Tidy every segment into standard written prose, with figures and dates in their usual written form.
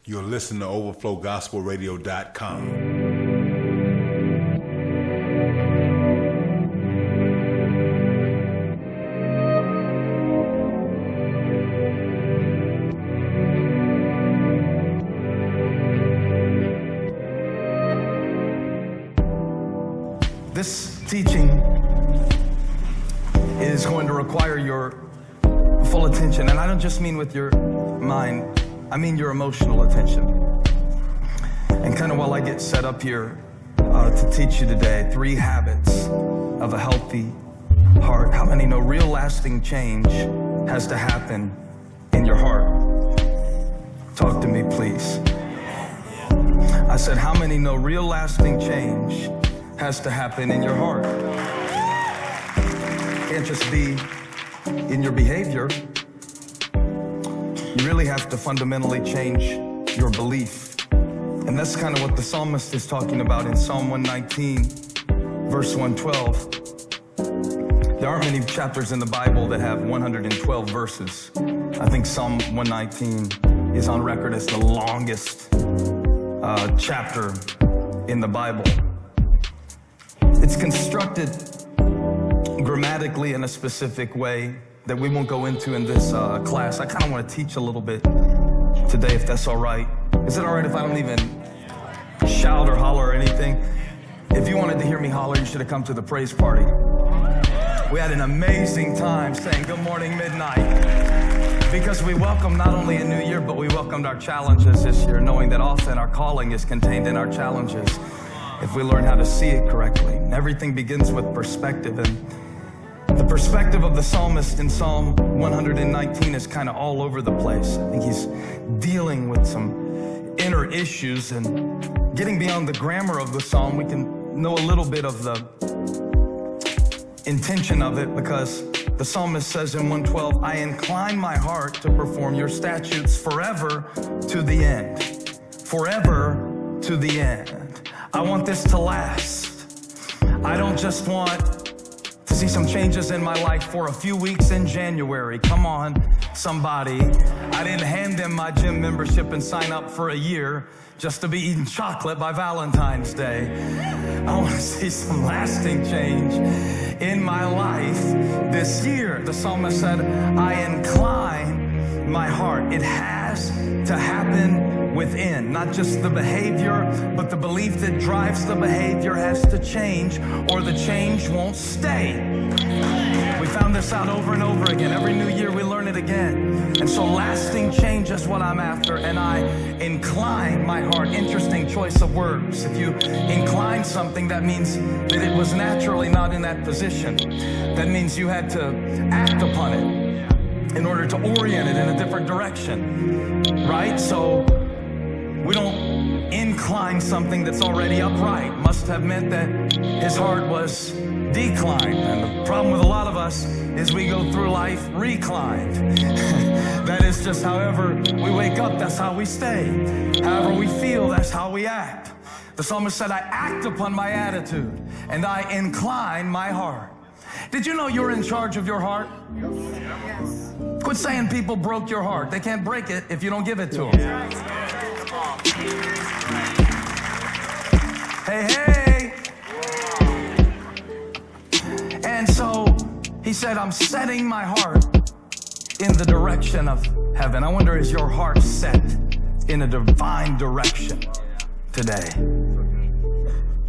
You're listening to OverflowGospelRadio.com. This teaching is going to require your full attention, and I don't just mean with your mind, I mean your emotional attention. And kind of while I get set up here to teach you today, 3 habits of a healthy heart. How many know real lasting change has to happen in your heart? Talk to me, please. I said, how many know real lasting change has to happen in your heart? It can't just be in your behavior. You really have to fundamentally change your belief. And that's kind of what the psalmist is talking about in Psalm 119, verse 112. There aren't many chapters in the Bible that have 112 verses. I think Psalm 119 is on record as the longest chapter in the Bible. It's constructed grammatically in a specific way that we won't go into in this class. I kind of want to teach a little bit today, if that's all right. Is it all right if I don't even shout or holler or anything? If you wanted to hear me holler, you should have come to the praise party. We had an amazing time saying good morning midnight, because we welcomed not only a new year, but we welcomed our challenges this year, knowing that often our calling is contained in our challenges if we learn how to see it correctly. Everything begins with perspective, and the perspective of the psalmist in Psalm 119 is kind of all over the place. I think he's dealing with some inner issues, and getting beyond the grammar of the psalm, we can know a little bit of the intention of it, because the psalmist says in 112, I incline my heart to perform your statutes forever to the end. Forever to the end. I want this to last. I don't just want to see some changes in my life for a few weeks in January. Come on, somebody. I didn't hand them my gym membership and sign up for a year just to be eating chocolate by Valentine's Day. I want to see some lasting change in my life this year. The psalmist said, I incline my heart. It has to happen within. Not just the behavior, but the belief that drives the behavior has to change, or the change won't stay. We found this out over and over again. Every new year we learn it again. And so lasting change is what I'm after, and I incline my heart. Interesting choice of words. If you incline something, that means that it was naturally not in that position. That means you had to act upon it in order to orient it in a different direction, right? So we don't incline something that's already upright. Must have meant that his heart was declined. And the problem with a lot of us is we go through life reclined. That is just however we wake up, that's how we stay. However we feel, that's how we act. The psalmist said, I act upon my attitude and I incline my heart. Did you know you're in charge of your heart? Yes. Quit saying people broke your heart. They can't break it if you don't give it to them. Hey, hey. And so he said, I'm setting my heart in the direction of heaven. I wonder, is your heart set in a divine direction today?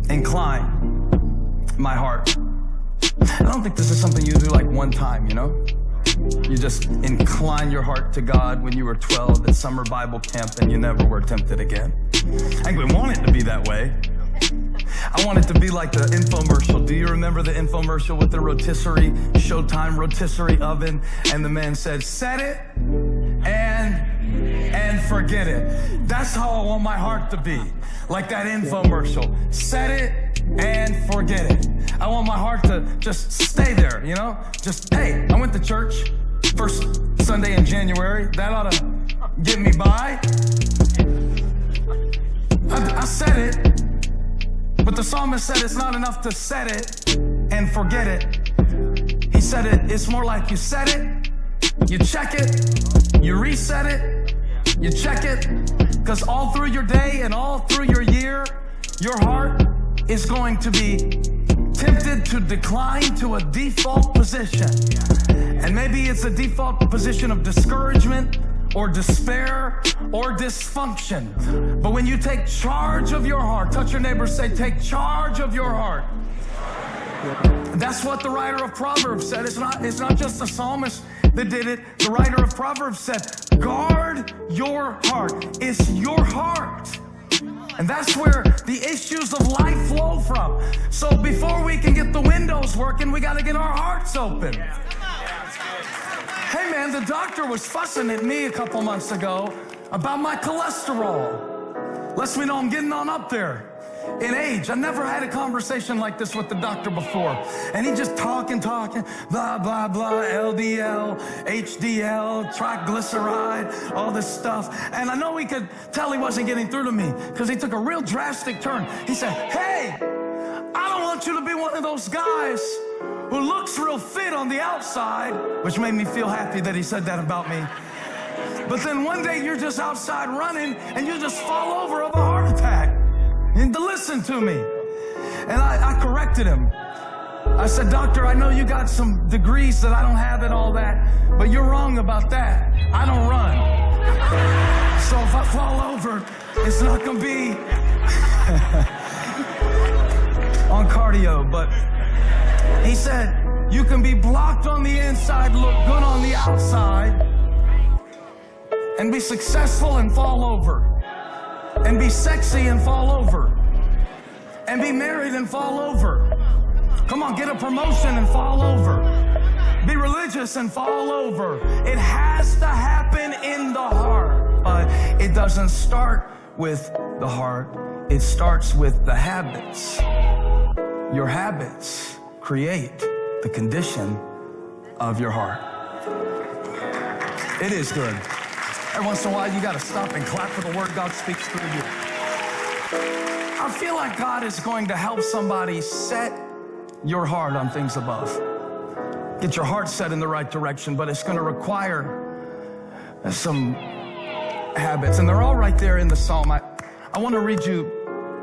Incline my heart. I don't think this is something you do like one time, you know? You just incline your heart to God when you were 12 at summer Bible camp and you never were tempted again. I think we want it to be that way. I want it to be like the infomercial. Do you remember the infomercial with the rotisserie, Showtime rotisserie oven? And the man said, set it and forget it. That's how I want my heart to be. Like that infomercial. Set it and forget it. I want my heart to just stay there, you know? Just, hey, I went to church first Sunday in January. That ought to get me by. I said it. But the psalmist said it's not enough to set it and forget it. He said it's more like you set it, you check it, you reset it, You check it, because all through your day and all through your year, your heart is going to be tempted to decline to a default position. And maybe it's a default position of discouragement or despair or dysfunction. But when you take charge of your heart, touch your neighbor, say, take charge of your heart. That's what the writer of Proverbs said. It's not just the psalmist that did it. The writer of Proverbs said, guard your heart. It's your heart. And that's where the issues of life flow from. So before we can get the windows working, we got to get our hearts open. Hey man, the doctor was fussing at me a couple months ago about my cholesterol. Lets me know I'm getting on up there in age. I never had a conversation like this with the doctor before. And he just talking, blah, blah, blah, LDL, HDL, triglyceride, all this stuff. And I know he could tell he wasn't getting through to me because he took a real drastic turn. He said, hey, I don't want you to be one of those guys who looks real fit on the outside, which made me feel happy that he said that about me. But then one day you're just outside running and you just fall over of a heart attack. You need to listen to me. And I corrected him. I said, doctor, I know you got some degrees that I don't have and all that, but you're wrong about that. I don't run. So if I fall over, it's not going to be on cardio. But he said, you can be blocked on the inside, look good on the outside, and be successful and fall over. And be sexy and fall over. And be married and fall over. Come on, get a promotion and fall over. Be religious and fall over. It has to happen in the heart. But it doesn't start with the heart. It starts with the habits. Your habits create the condition of your heart. It is good. Every once in a while, you got to stop and clap for the word God speaks through you. I feel like God is going to help somebody set your heart on things above. Get your heart set in the right direction, but it's going to require some habits. And they're all right there in the psalm. I want to read you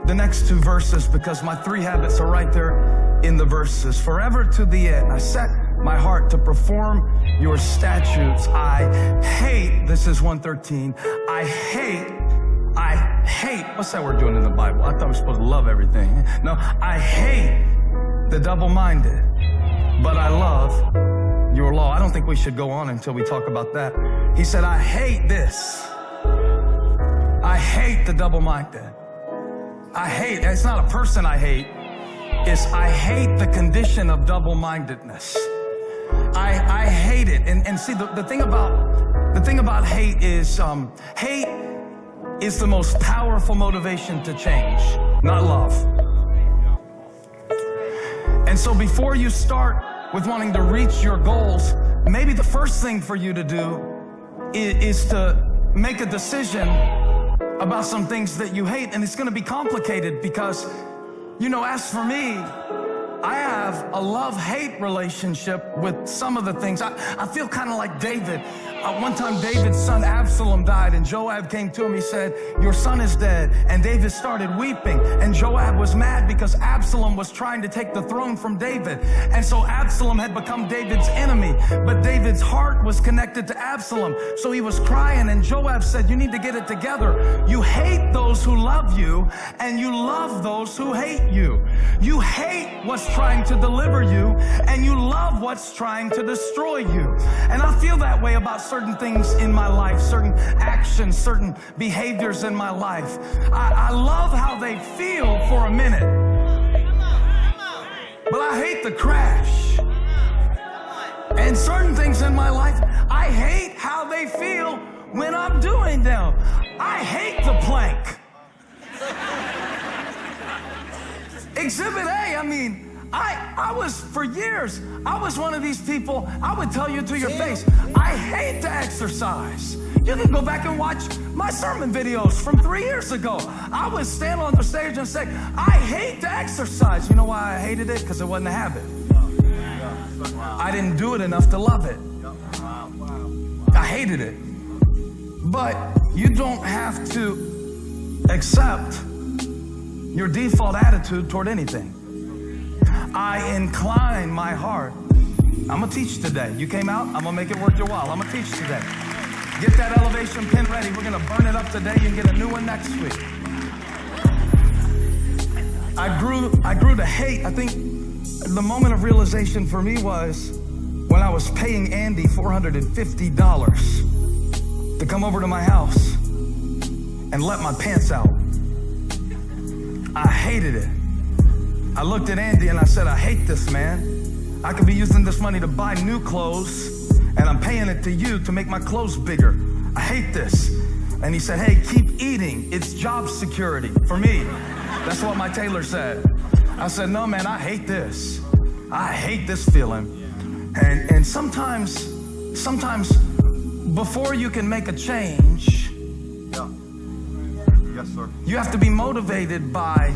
the next two verses because my three habits are right there in the verses. Forever to the end, I set my heart to perform your statutes. I hate, this is 113, I hate, what's that word doing in the Bible? I thought we were supposed to love everything. No, I hate the double-minded, but I love your law. I don't think we should go on until we talk about that. He said, I hate this. I hate the double-minded. I hate, it's not a person I hate, it's I hate the condition of double-mindedness. I hate it. And see, the thing about hate is the most powerful motivation to change, not love. And so before you start with wanting to reach your goals, maybe the first thing for you to do is to make a decision about some things that you hate. And it's going to be complicated because, you know, as for me, I have a love-hate relationship with some of the things. I feel kind of like David. One time David's son Absalom died and Joab came to him. He said, your son is dead. And David started weeping. And Joab was mad because Absalom was trying to take the throne from David. And so Absalom had become David's enemy. But David's heart was connected to Absalom. So he was crying and Joab said, you need to get it together. You hate those who love you and you love those who hate you. You hate what's trying to deliver you and you love what's trying to destroy you. And I feel that way about certain things in my life, certain actions, certain behaviors in my life. I love how they feel for a minute, but I hate the crash. And certain things in my life, I hate how they feel when I'm doing them. I hate the plank. Exhibit A, I mean, I was, for years, I was one of these people, I would tell you to your face, I hate to exercise. You can go back and watch my sermon videos from 3 years ago. I would stand on the stage and say, I hate to exercise. You know why I hated it? Because it wasn't a habit. I didn't do it enough to love it. I hated it. But You don't have to accept your default attitude toward anything. I incline my heart. I'm gonna teach today. You came out, I'm gonna make it worth your while. I'm gonna teach today. Get that elevation pin ready. We're gonna burn it up today and get a new one next week. I grew to hate. I think the moment of realization for me was when I was paying Andy $450 to come over to my house and let my pants out. I hated it. I looked at Andy and I said, I hate this, man. I could be using this money to buy new clothes and I'm paying it to you to make my clothes bigger. I hate this. And he said, hey, keep eating. It's job security for me. That's what my tailor said. I said, no, man, I hate this. I hate this feeling. And sometimes before you can make a change, Yes, sir. you have to be motivated by,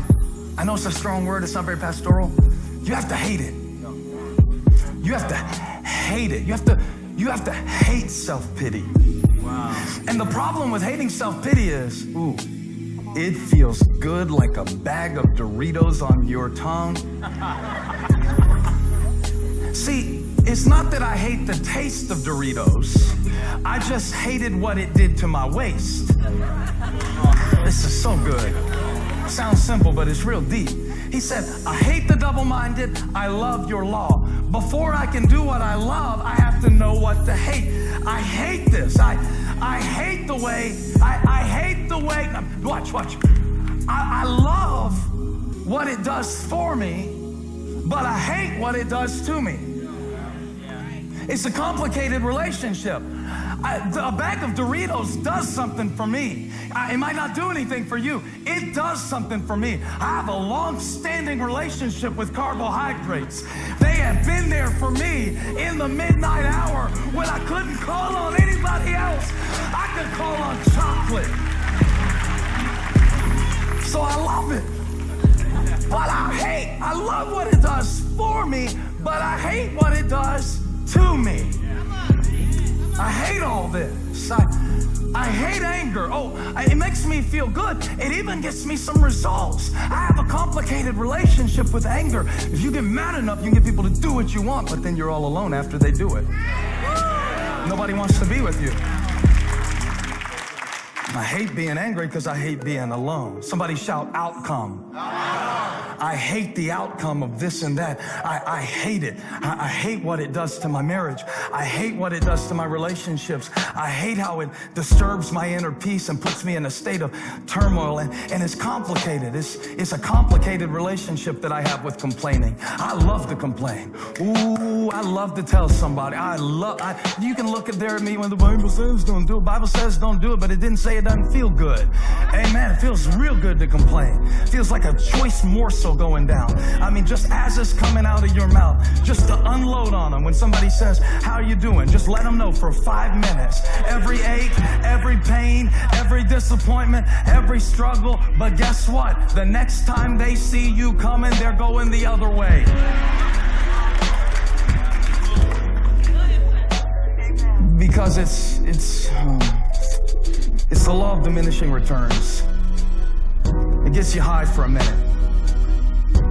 I know it's a strong word, it's not very pastoral. You have to hate it. You have to hate it. You have to hate self-pity. Wow. And the problem with hating self-pity is, it feels good like a bag of Doritos on your tongue. See, it's not that I hate the taste of Doritos. I just hated what it did to my waist. This is so good. Sounds simple, but it's real deep. He said, I hate the double-minded, I love your law. Before I can do what I love, I have to know what to hate. I hate this. I hate the way, watch. I love what it does for me, but I hate what it does to me. It's a complicated relationship. A bag of Doritos does something for me. It might not do anything for you. It does something for me. I have a long-standing relationship with carbohydrates. They have been there for me in the midnight hour when I couldn't call on anybody else. I could call on chocolate. So I love it. But I love what it does for me, but I hate what it does to me. I hate all this. I hate anger. It makes me feel good. It even gets me some results. I have a complicated relationship with anger. If you get mad enough, you can get people to do what you want, but then you're all alone after they do it. Nobody wants to be with you. I hate being angry because I hate being alone. Somebody shout outcome. I hate the outcome of this and that. I hate it. I hate what it does to my marriage. I hate what it does to my relationships. I hate how it disturbs my inner peace and puts me in a state of turmoil. And it's complicated. It's a complicated relationship that I have with complaining. I love to complain. Ooh, I love to tell somebody. You can look at me when the Bible says don't do it. The Bible says don't do it, but it didn't say it doesn't feel good. Amen. It feels real good to complain. It feels like a choice morsel going down. I mean, just as it's coming out of your mouth, just to unload on them. When somebody says, how you doing? Just let them know for 5 minutes. Every ache, every pain, every disappointment, every struggle. But guess what? The next time they see you coming, they're going the other way. Because it's the law of diminishing returns. It gets you high for a minute.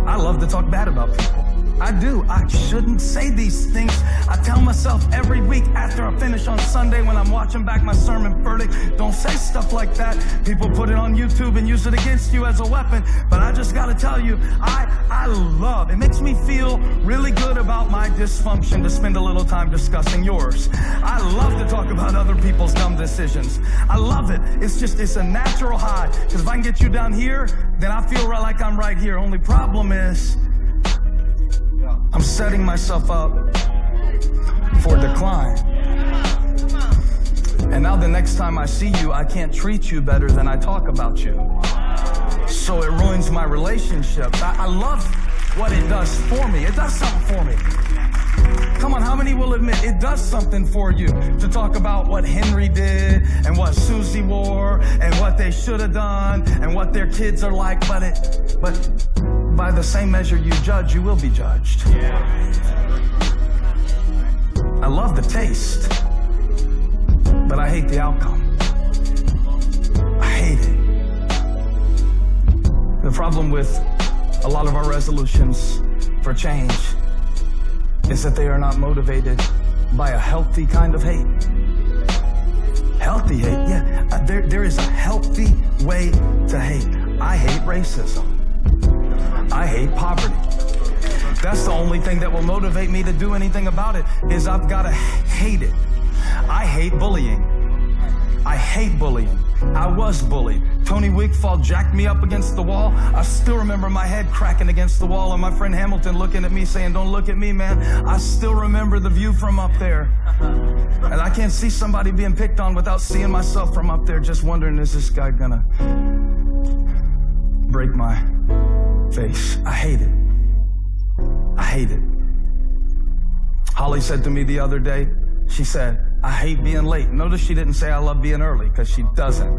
I love to talk bad about people. I do. I shouldn't say these things. I tell myself every week after I finish on Sunday when I'm watching back my sermon, Furtick, don't say stuff like that. People put it on YouTube and use it against you as a weapon. But I just got to tell you, I love, it makes me feel really good about my dysfunction to spend a little time discussing yours. I love to talk about other people's dumb decisions. I love it. It's a natural high. Because if I can get you down here, then I feel like I'm right here. Only problem is, I'm setting myself up for decline. And now the next time I see you, I can't treat you better than I talk about you. So it ruins my relationships. I love what it does for me. It does something for me. Come on, how many will admit it does something for you to talk about what Henry did and what Susie wore and what they should have done and what their kids are like, but by the same measure you judge, you will be judged. I love the taste, but I hate the outcome. problem with a lot of our resolutions for change is that they are not motivated by a healthy kind of hate. Healthy hate, yeah. There is a healthy way to hate. I hate racism. I hate poverty. That's the only thing that will motivate me to do anything about it, is I've got to hate it. I hate bullying. I hate bullying. I was bullied. Tony Wigfall jacked me up against the wall. I still remember my head cracking against the wall and my friend Hamilton looking at me saying, "Don't look at me, man." I still remember the view from up there. And I can't see somebody being picked on without seeing myself from up there, just wondering, is this guy gonna break my face? I hate it. I hate it. Holly said to me the other day, she said, "I hate being late." Notice she didn't say I love being early, because she doesn't.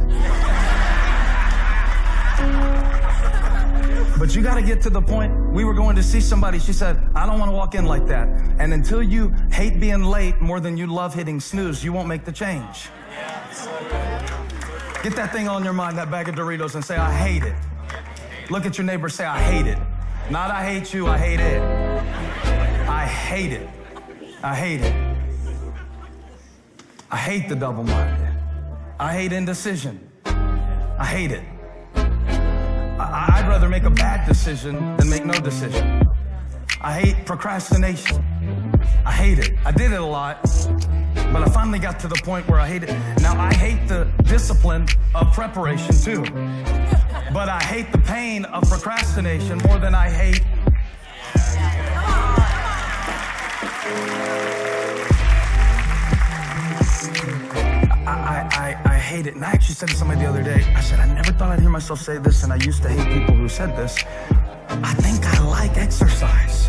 But you got to get to the point. We were going to see somebody. She said, "I don't want to walk in like that." And until you hate being late more than you love hitting snooze, you won't make the change. Get that thing on your mind, that bag of Doritos, and say, "I hate it." Look at your neighbor, say, "I hate it." Not "I hate you," I hate it. I hate it. I hate it. I hate the double-minded. I hate indecision. I hate it. I'd rather make a bad decision than make no decision. I hate procrastination. I hate it. I did it a lot, but I finally got to the point where I hate it. Now, I hate the discipline of preparation too, but I hate the pain of procrastination more than I hate. I hate it. And I actually said to somebody the other day, I said, I never thought I'd hear myself say this, and I used to hate people who said this. I think I like exercise.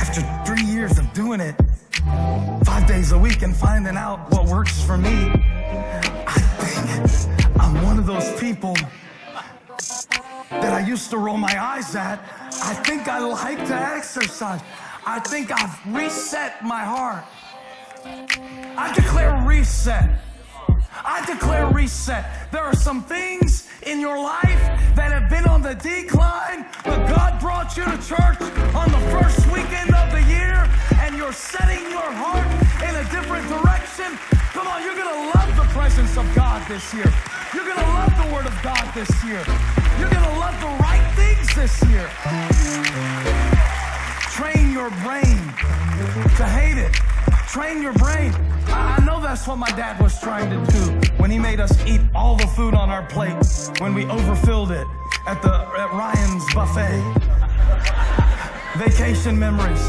After 3 years of doing it 5 days a week and finding out what works for me, I think I'm one of those people that I used to roll my eyes at. I think I like to exercise. I think I've reset my heart. I declare reset. I declare reset. There are some things in your life that have been on the decline, but God brought you to church on the first weekend of the year, and you're setting your heart in a different direction. Come on, you're going to love the presence of God this year. You're going to love the Word of God this year. You're going to love the right things this year. Train your brain to hate it. Train your brain. I know that's what my dad was trying to do when he made us eat all the food on our plate, when we overfilled it at Ryan's buffet. Vacation memories.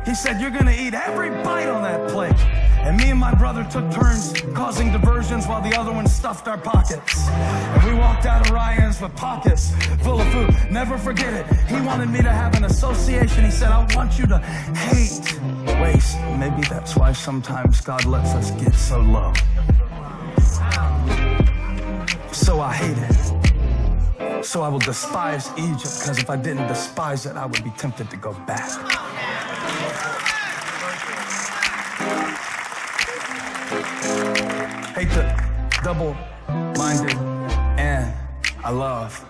He said, "You're gonna eat every bite on that plate." And me and my brother took turns causing diversions while the other one stuffed our pockets. And we walked out of Ryan's with pockets full of food. Never forget it. He wanted me to have an association. He said, "I want you to hate waste." Maybe that's why sometimes God lets us get so low. So I hate it. So I will despise Egypt, because if I didn't despise it, I would be tempted to go back. Hate the double-minded, and I love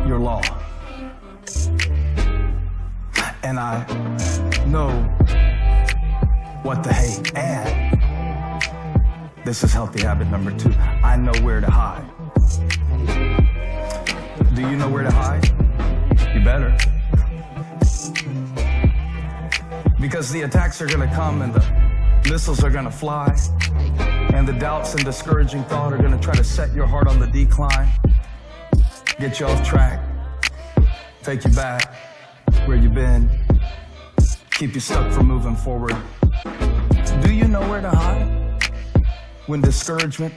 your law. And I know what to hate. And this is healthy habit number 2. I know where to hide. Do you know where to hide? You better. Because the attacks are going to come, and the missiles are going to fly, and the doubts and discouraging thought are going to try to set your heart on the decline, get you off track, take you back where you've been, keep you stuck from moving forward. Do you know where to hide when discouragement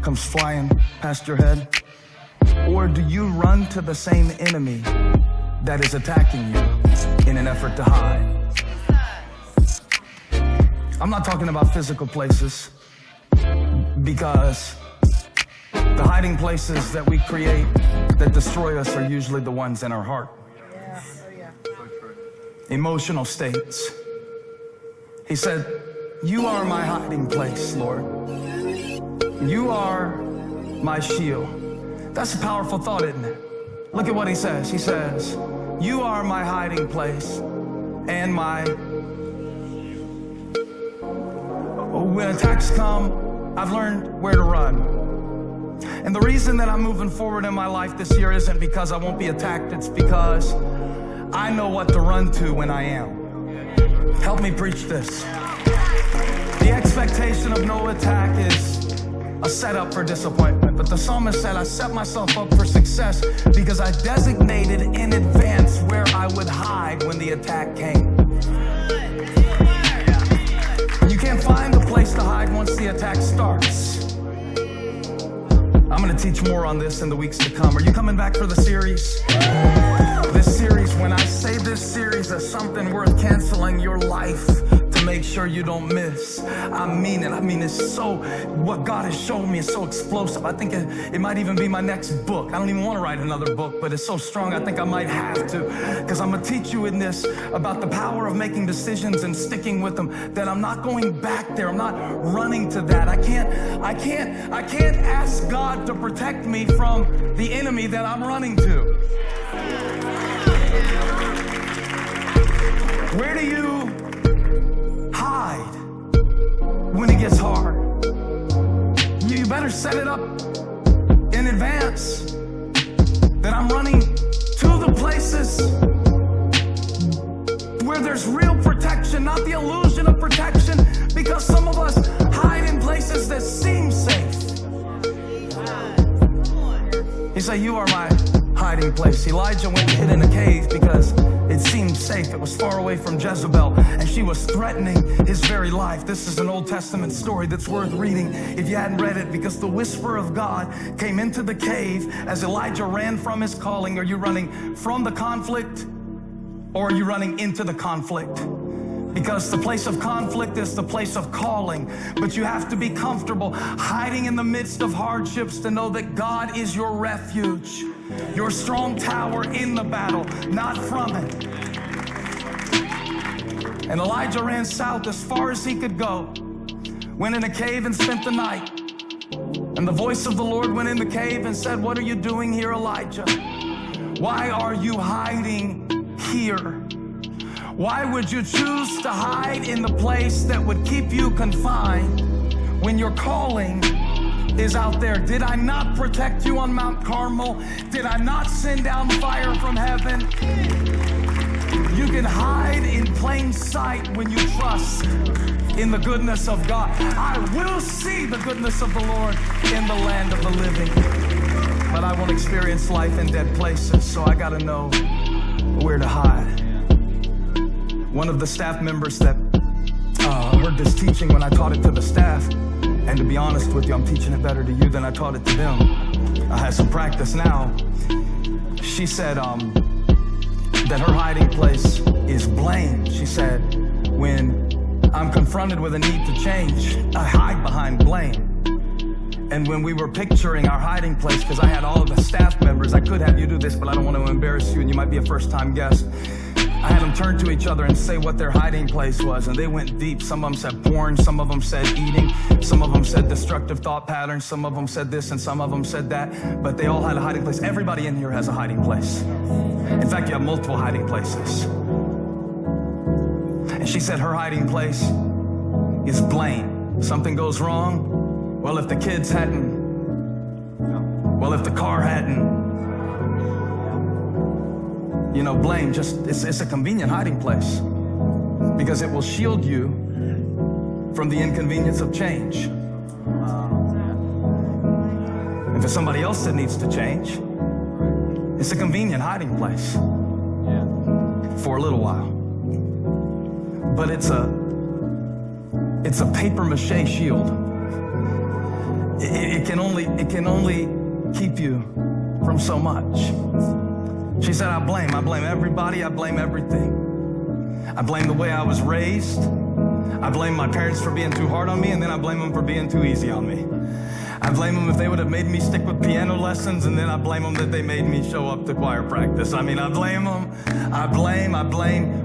comes flying past your head? Or do you run to the same enemy that is attacking you in an effort to hide? I'm not talking about physical places, because the hiding places that we create that destroy us are usually the ones in our heart. Emotional states. He said, "You are my hiding place, Lord. You are my shield." That's a powerful thought, isn't it? Look at what he says. He says, you are my hiding place and my... When attacks come, I've learned where to run. And the reason that I'm moving forward in my life this year isn't because I won't be attacked. It's because I know what to run to when I am. Help me preach this. The expectation of no attack is a setup for disappointment. But the psalmist said, I set myself up for success because I designated in advance where I would hide when the attack came. You can't find a place to hide once the attack starts. I'm going to teach more on this in the weeks to come. Are you coming back for the series? This series, when I say this series is something worth canceling your life to make sure you don't miss, I mean it. I mean, it's so, what God has shown me is so explosive. I think it might even be my next book. I don't even want to write another book, but it's so strong I think I might have to, because I'm going to teach you in this about the power of making decisions and sticking with them, that I'm not going back there. I'm not running to that. I can't ask God to protect me from the enemy that I'm running to. Where do you hide when it gets hard? You better set it up in advance that I'm running to the places where there's real protection, not the illusion of protection, because some of us hide in places that seem safe. He said, you are my hiding place. Elijah went and hid in a cave because it seemed safe. It was far away from Jezebel, and she was threatening his very life. This is an Old Testament story that's worth reading if you hadn't read it, because the whisper of God came into the cave as Elijah ran from his calling. Are you running from the conflict, or are you running into the conflict? Because the place of conflict is the place of calling. But you have to be comfortable hiding in the midst of hardships to know that God is your refuge, your strong tower in the battle, not from it. And Elijah ran south as far as he could go, went in a cave and spent the night. And the voice of the Lord went in the cave and said, what are you doing here, Elijah? Why are you hiding here? Why would you choose to hide in the place that would keep you confined when your calling is out there? Did I not protect you on Mount Carmel? Did I not send down fire from heaven? You can hide in plain sight when you trust in the goodness of God. I will see the goodness of the Lord in the land of the living. But I won't experience life in dead places, so I gotta know where to hide. One of the staff members that heard this teaching when I taught it to the staff, and to be honest with you, I'm teaching it better to you than I taught it to them. I had some practice now. She said that her hiding place is blame. She said, when I'm confronted with a need to change, I hide behind blame. And when we were picturing our hiding place, because I had all of the staff members, I could have you do this, but I don't want to embarrass you, and you might be a first-time guest. I had them turn to each other and say what their hiding place was, and they went deep. Some of them said porn, some of them said eating, some of them said destructive thought patterns, some of them said this, and some of them said that, but they all had a hiding place. Everybody in here has a hiding place. In fact, you have multiple hiding places. And she said her hiding place is blame. Something goes wrong. Well, if the kids hadn't, well, if the car hadn't, you know, blame it's a convenient hiding place because it will shield you from the inconvenience of change. If it's somebody else that needs to change, it's a convenient hiding place for a little while. But it's a paper mache shield. It can only keep you from so much. She said, I blame everybody, I blame everything. I blame the way I was raised. I blame my parents for being too hard on me, and then I blame them for being too easy on me. I blame them if they would have made me stick with piano lessons, and then I blame them that they made me show up to choir practice. I mean, I blame them. I blame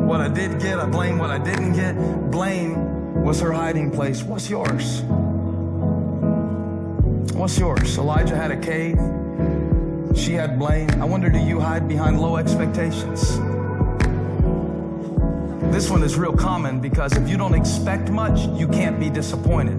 what I did get. I blame what I didn't get. Blame was her hiding place. What's yours? What's yours? Elijah had a cave. She had blame. I wonder, do you hide behind low expectations? This one is real common because if you don't expect much, you can't be disappointed.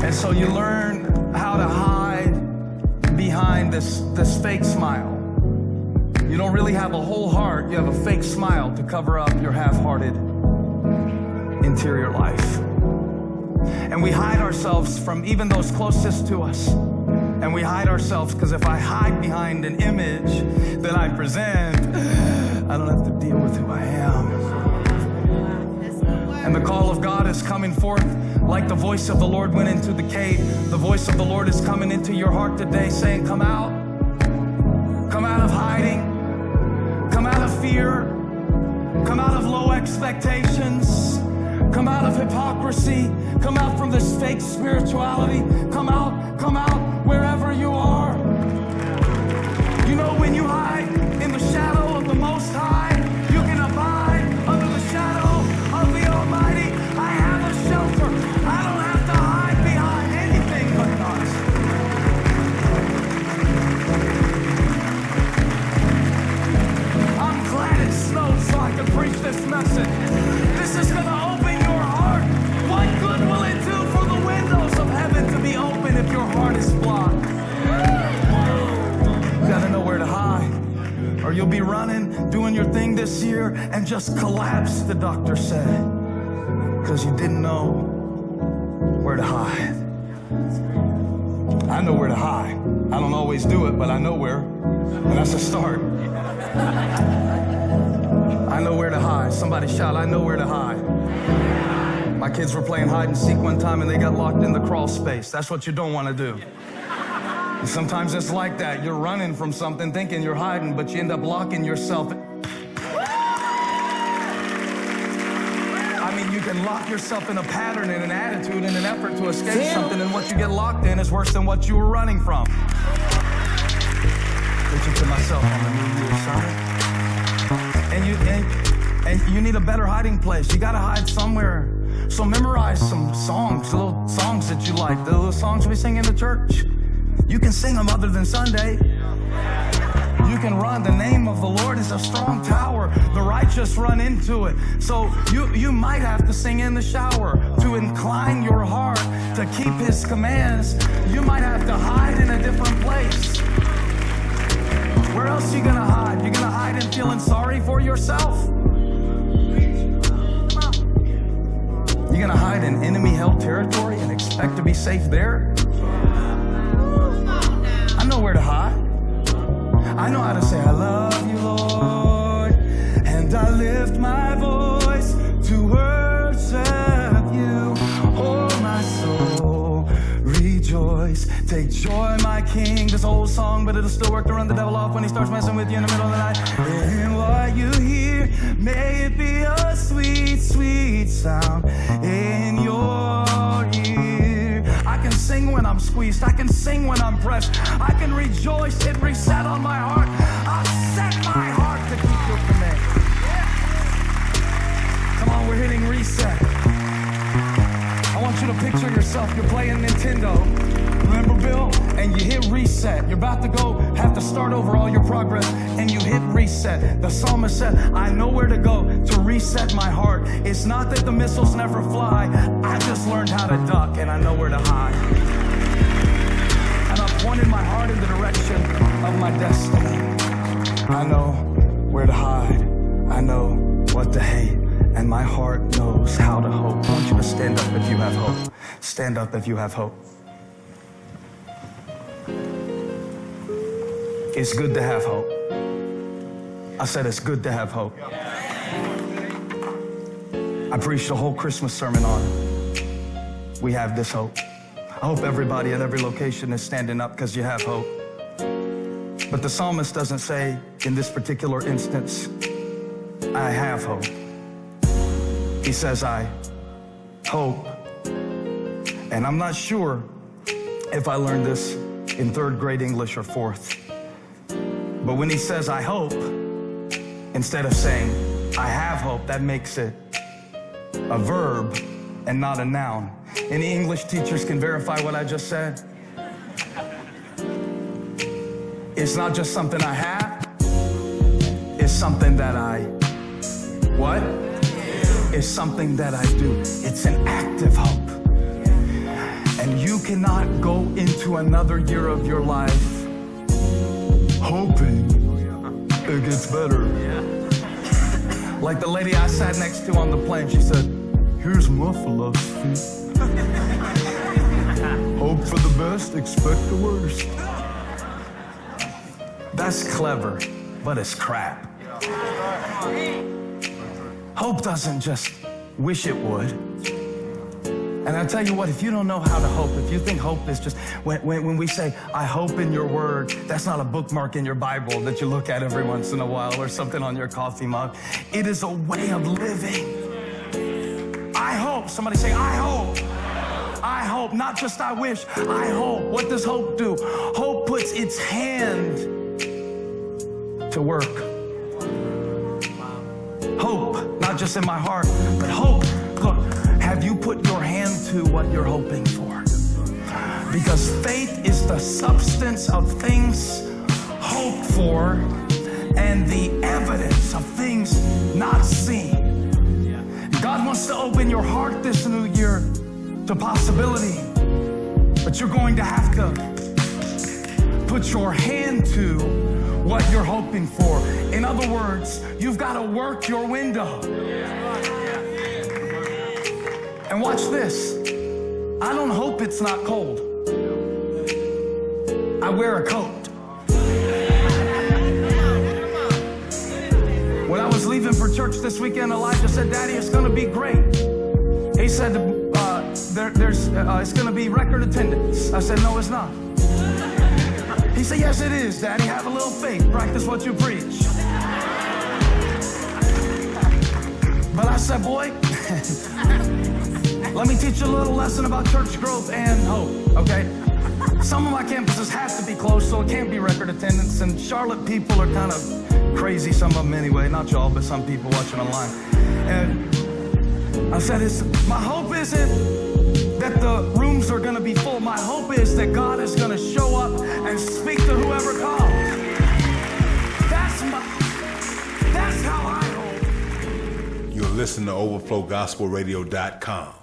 And so you learn how to hide behind this fake smile. You don't really have a whole heart, you have a fake smile to cover up your half-hearted interior life. And we hide ourselves from even those closest to us. And we hide ourselves because if I hide behind an image that I present, I don't have to deal with who I am. And the call of God is coming forth like the voice of the Lord went into the cave. The voice of the Lord is coming into your heart today saying, come out. Come out of hiding. Come out of fear. Come out of low expectations. Come out of hypocrisy. Come out from this fake spirituality. Come out wherever you are. You know, when you hide in the shadow of the Most High, you can abide under the shadow of the Almighty. I have a shelter. I don't have to hide behind anything but God. I'm glad it snowed so I can preach this message. This is going to open your heart. What good will it do for the windows of heaven to be open if your heart is blocked? You gotta know where to hide, or you'll be running, doing your thing this year, and just collapse, the doctor said, because you didn't know where to hide. I know where to hide. I don't always do it, but I know where, and that's a start. I know where to hide. Somebody shout, I know where to hide. My kids were playing hide and seek one time and they got locked in the crawl space. That's what you don't want to do. And sometimes it's like that. You're running from something thinking you're hiding, but you end up locking yourself. I mean, you can lock yourself in a pattern and an attitude in an effort to escape something, and what you get locked in is worse than what you were running from. Preaching to myself on the New Year's sermon. And you need a better hiding place. You got to hide somewhere. So memorize some songs, little songs that you like, the little songs we sing in the church. You can sing them other than Sunday. You can run. The name of the Lord is a strong tower. The righteous run into it. So you might have to sing in the shower to incline your heart to keep His commands. You might have to hide in a different place. Where else are you going to hide? You're going to hide in feeling sorry for yourself? You're going to hide in enemy-held territory and expect to be safe there? I know where to hide. I know how to say, I love you, Lord, and I lift my voice to worship you. Oh, my soul, rejoice. Take joy, my King. This old song, but it'll still work to run the devil off when he starts messing with you in the middle of the night. And what you hear, may it be a sweet, sweet sound in your ear. I can sing when I'm squeezed. I can sing when I'm pressed. I can rejoice. Hit reset on my heart. I'll set my heart to keep your command. Come on, we're hitting reset. I want you to picture yourself. You're playing Nintendo. Remember, Bill? And you hit reset. You're about to go, have to start over all your progress, and you hit reset. The psalmist said, I know where to go to reset my heart. It's not that the missiles never fly. I just learned how to duck, and I know where to hide. And I pointed my heart in the direction of my destiny. I know where to hide. I know what to hate. And my heart knows how to hope. I want you to stand up if you have hope. Stand up if you have hope. It's good to have hope. I said it's good to have hope. I preached a whole Christmas sermon on it. We have this hope. I hope everybody at every location is standing up because you have hope. But the psalmist doesn't say, in this particular instance, I have hope. He says, I hope. And I'm not sure if I learned this in 3rd grade English or 4th. But when he says, I hope, instead of saying, I have hope, that makes it a verb and not a noun. Any English teachers can verify what I just said. It's not just something I have. It's something that I, what? It's something that I do. It's an active hope. And you cannot go into another year of your life hoping it gets better. Like the lady I sat next to on the plane, she said, here's my philosophy. Hope for the best, expect the worst. That's clever, but it's crap. Hope doesn't just wish it would. And I tell you what, if you don't know how to hope, if you think hope is just, when we say, I hope in your word, that's not a bookmark in your Bible that you look at every once in a while or something on your coffee mug. It is a way of living. I hope. Somebody say, I hope. I hope, not just I wish. I hope. What does hope do? Hope puts its hand to work. Hope, not just in my heart, but hope. Look, have you put your hand to what you're hoping for? Because faith is the substance of things hoped for and the evidence of things not seen. God wants to open your heart this new year to possibility, but you're going to have to put your hand to what you're hoping for. In other words, you've got to work your window. And watch this. I don't hope it's not cold. I wear a coat. When I was leaving for church this weekend, Elijah said, Daddy, it's going to be great. He said, it's going to be record attendance. I said, no, it's not. He said, yes, it is, Daddy. Have a little faith. Practice what you preach. But I said, boy, let me teach you a little lesson about church growth and hope, okay? Some of my campuses have to be closed, so it can't be record attendance, and Charlotte people are kind of crazy, some of them anyway, not y'all, but some people watching online. And I said, my hope isn't that the rooms are gonna be full. My hope is that God is gonna show up and speak to whoever calls. That's how I hope. You're listening to OverflowGospelRadio.com.